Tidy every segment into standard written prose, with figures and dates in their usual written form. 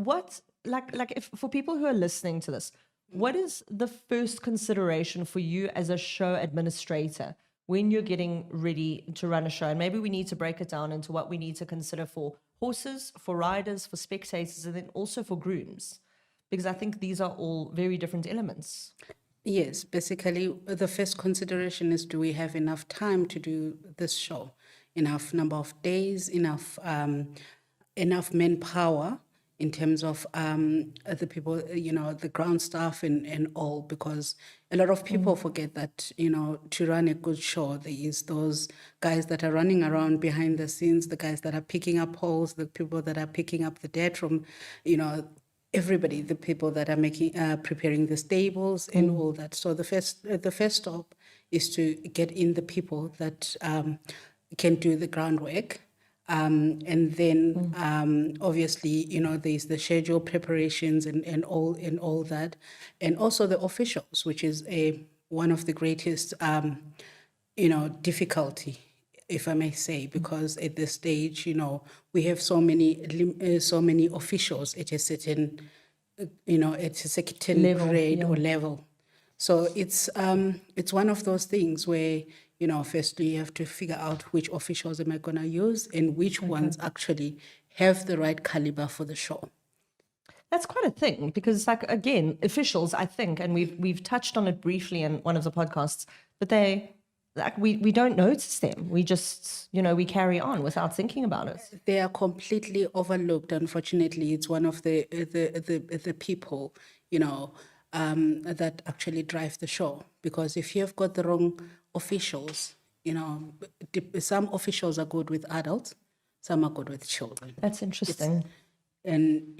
what, like if for people who are listening to this, what is the first consideration for you as a show administrator when you're getting ready to run a show? And maybe we need to break it down into what we need to consider for horses, for riders, for spectators, and then also for grooms, because I think these are all very different elements. Yes, basically, the first consideration is, do we have enough time to do this show? Enough number of days, enough manpower in terms of the people, the ground staff and all, because a lot of people forget that, to run a good show, there is those guys that are running around behind the scenes, the guys that are picking up holes, the people that are picking up the dirt from, everybody, the people that are preparing the stables and all that. So the first stop is to get in the people that can do the groundwork. And then obviously, there's the schedule preparations and all that. And also the officials, which is one of the greatest, difficulty, if I may say, because at this stage, we have so many officials at a certain, grade or level. So it's one of those things where, firstly you have to figure out which officials am I going to use and which ones actually have the right caliber for the show. That's quite a thing, because again, officials, I think, and we've touched on it briefly in one of the podcasts, but we don't notice them. We just, we carry on without thinking about it. They are completely overlooked. Unfortunately, it's one of the people, that actually drive the show. Because if you have got the wrong officials, some officials are good with adults, some are good with children. That's interesting. And,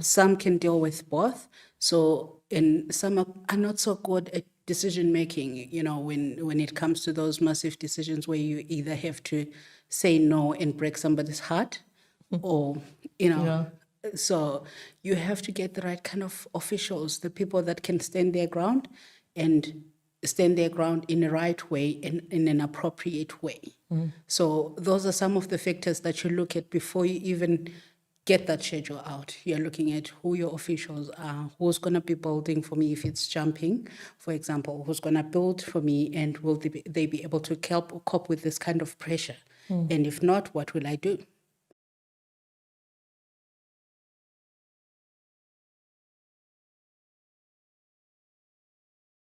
some can deal with both. So, and some are not so good at decision making, when it comes to those massive decisions where you either have to say no and break somebody's heart or, so you have to get the right kind of officials, the people that can stand their ground and stand their ground in the right way and in an appropriate way. So those are some of the factors that you look at before you even get that schedule out. You're looking at who your officials are, who's going to be building for me if it's jumping, for example, who's going to build for me, and will they be able to cope with this kind of pressure? And if not, what will I do?